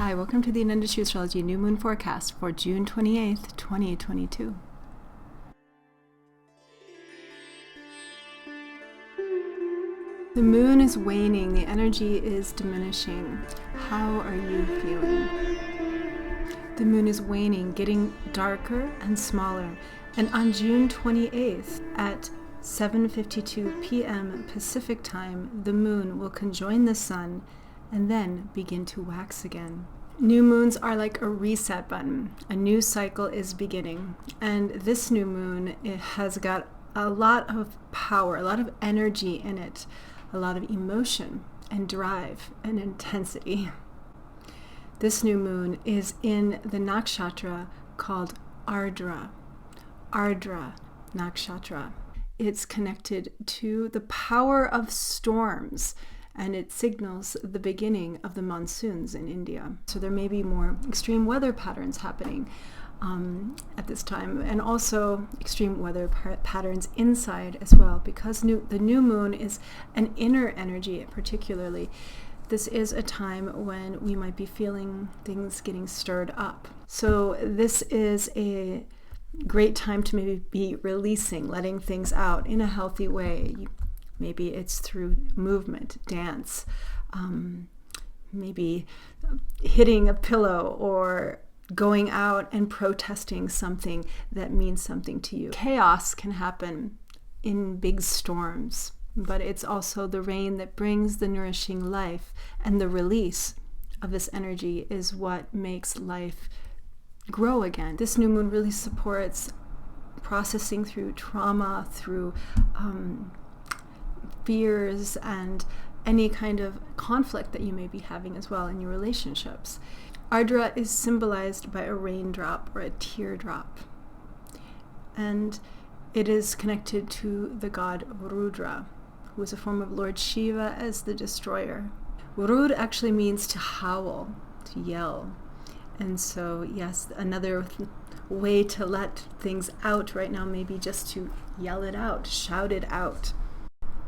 Hi, welcome to the Industry Astrology New Moon Forecast for June 28th, 2022. The moon is waning, the energy is diminishing. How are you feeling? The moon is waning, getting darker and smaller, and on June 28th at 7:52 p.m. Pacific time, the moon will conjoin the sun and then begin to wax again. New moons are like a reset button. A new cycle is beginning, and this new moon, it has got a lot of power, a lot of energy in it, a lot of emotion and drive and intensity. This new moon is in the nakshatra called Ardra nakshatra. It's connected to the power of storms, and it signals the beginning of the monsoons in India. So there may be more extreme weather patterns happening at this time, and also extreme weather patterns inside as well, because the new moon is an inner energy particularly. This is a time when we might be feeling things getting stirred up. So this is a great time to maybe be releasing, letting things out in a healthy way. Maybe it's through movement, dance, maybe hitting a pillow or going out and protesting something that means something to you. Chaos can happen in big storms, but it's also the rain that brings the nourishing life, and the release of this energy is what makes life grow again. This new moon really supports processing through trauma, through fears, and any kind of conflict that you may be having as well in your relationships. Ardra is symbolized by a raindrop or a teardrop, and it is connected to the god Rudra, who is a form of Lord Shiva as the destroyer. Rud actually means to howl, to yell. And so, yes, another way to let things out right now may be just to yell it out, shout it out.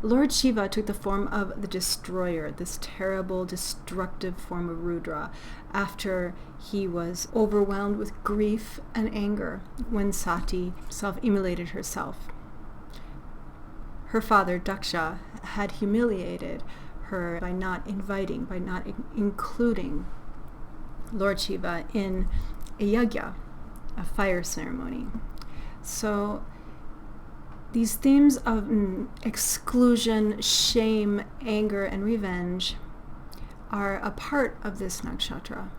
Lord Shiva took the form of the destroyer, this terrible, destructive form of Rudra, after he was overwhelmed with grief and anger when Sati self-immolated herself. Her father, Daksha, had humiliated her by not including Lord Shiva in a yajna, a fire ceremony. So these themes of exclusion, shame, anger, and revenge are a part of this nakshatra.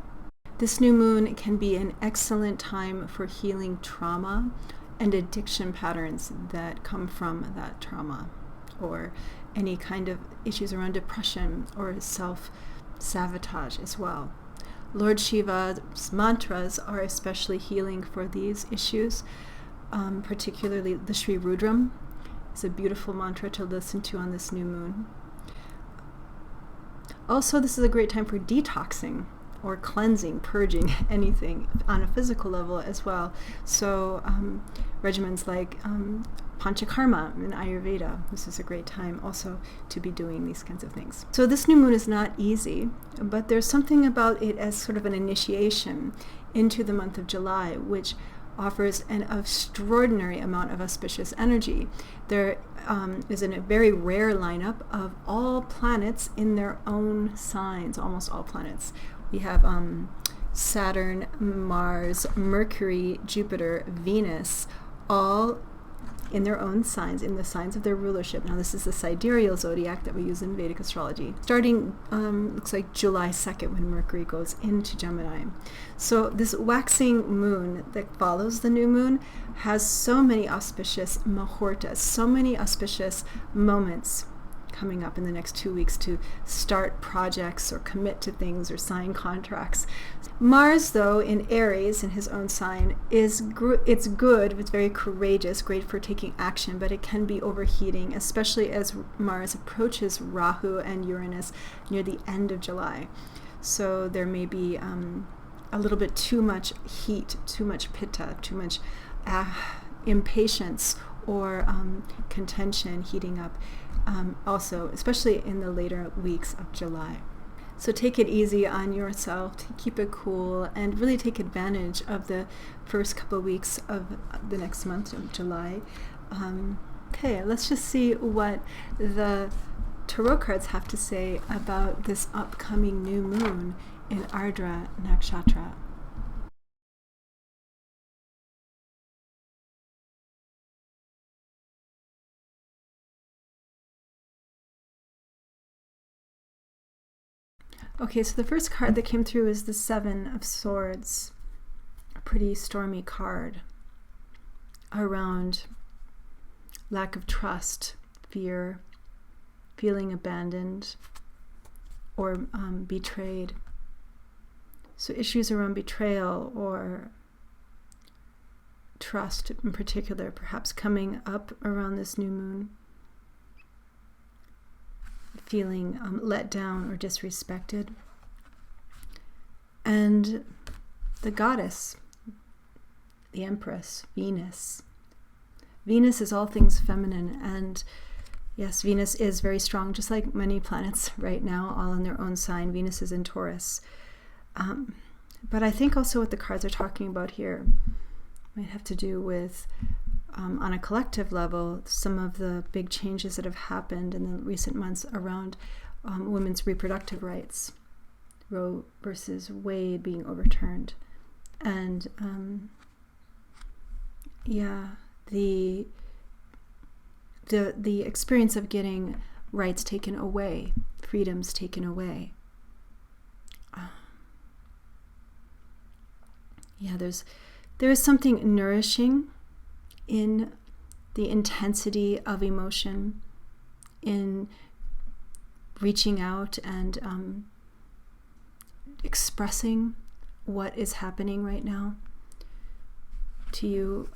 This new moon can be an excellent time for healing trauma and addiction patterns that come from that trauma, or any kind of issues around depression or self-sabotage as well. Lord Shiva's mantras are especially healing for these issues. Particularly the Sri Rudram is a beautiful mantra to listen to on this new moon. Also, this is a great time for detoxing or cleansing, purging anything on a physical level as well. So regimens like Panchakarma in Ayurveda, this is a great time also to be doing these kinds of things. So this new moon is not easy, but there's something about it as sort of an initiation into the month of July, which offers an extraordinary amount of auspicious energy. There is a very rare lineup of all planets in their own signs, almost all planets. We have Saturn, Mars, Mercury, Jupiter, Venus, all in their own signs, in the signs of their rulership. Now this is the sidereal zodiac that we use in Vedic astrology, starting looks like July 2nd when Mercury goes into Gemini. So this waxing moon that follows the new moon has so many auspicious muhurtas, so many auspicious moments coming up in the next 2 weeks to start projects or commit to things or sign contracts. Mars, though, in Aries, in his own sign, it's good, it's very courageous, great for taking action, but it can be overheating, especially as Mars approaches Rahu and Uranus near the end of July. So there may be a little bit too much heat, too much pitta, too much impatience or contention heating up, also, especially in the later weeks of July. So take it easy on yourself, keep it cool, and really take advantage of the first couple of weeks of the next month, of July. Okay, let's just see what the tarot cards have to say about this upcoming new moon in Ardra Nakshatra. Okay, so the first card that came through is the Seven of Swords, a pretty stormy card around lack of trust, fear, feeling abandoned, or betrayed. So issues around betrayal or trust in particular, perhaps coming up around this new moon. Feeling let down or disrespected. And the goddess, the Empress, Venus. Venus is all things feminine, and yes, Venus is very strong, just like many planets right now, all in their own sign. Venus is in Taurus. But I think also what the cards are talking about here might have to do with, on a collective level, some of the big changes that have happened in the recent months around women's reproductive rights, Roe versus Wade being overturned, and the experience of getting rights taken away, freedoms taken away. There is something nourishing in the intensity of emotion, in reaching out and expressing what is happening right now to you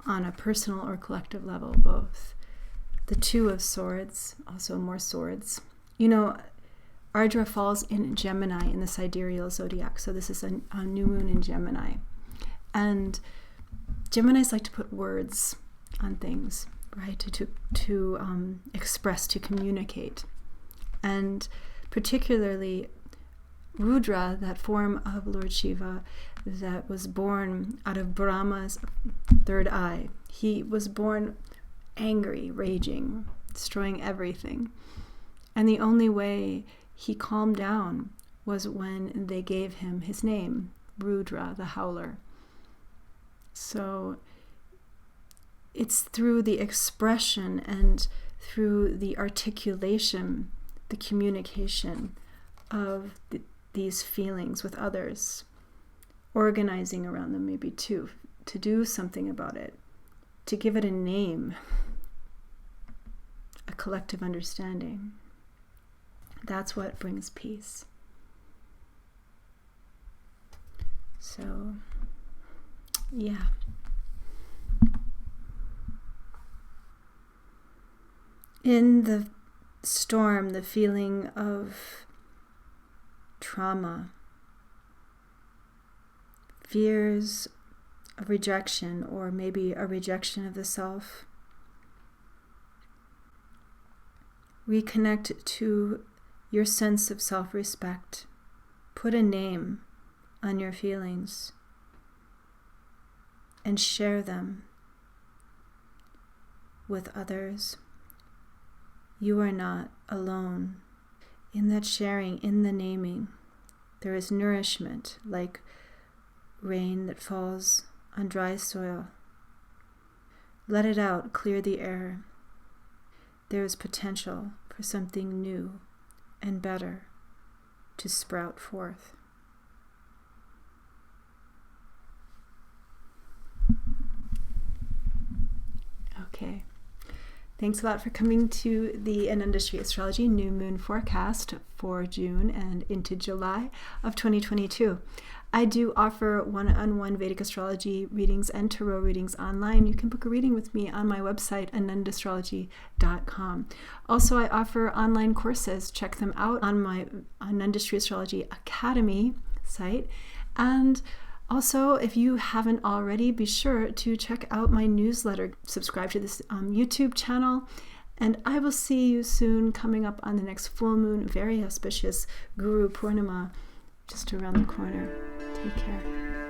on a personal or collective level, both. The Two of Swords, also more swords. You know, Ardra falls in Gemini in the sidereal zodiac, so this is a new moon in Gemini. And Geminis like to put words on things, right? To express, to communicate. And particularly Rudra, that form of Lord Shiva that was born out of Brahma's third eye. He was born angry, raging, destroying everything. And the only way he calmed down was when they gave him his name, Rudra, the Howler. So it's through the expression and through the articulation, the communication of these feelings with others, organizing around them maybe too, to do something about it, to give it a name, a collective understanding. That's what brings peace. So, yeah. In the storm, the feeling of trauma, fears of rejection, or maybe a rejection of the self, reconnect to your sense of self-respect. Put a name on your feelings and share them with others. You are not alone. In that sharing, in the naming, there is nourishment, like rain that falls on dry soil. Let it out, clear the air. There is potential for something new and better to sprout forth. Okay. Thanks a lot for coming to the Anandashri Astrology New Moon Forecast for June and into July of 2022. I do offer one-on-one Vedic astrology readings and tarot readings online. You can book a reading with me on my website, anandastrology.com. Also, I offer online courses. Check them out on my Anandashri Astrology Academy site. And also, if you haven't already, be sure to check out my newsletter. Subscribe to this YouTube channel And I will see you soon, coming up on the next full moon, very auspicious Guru Purnima, just around the corner. Take care.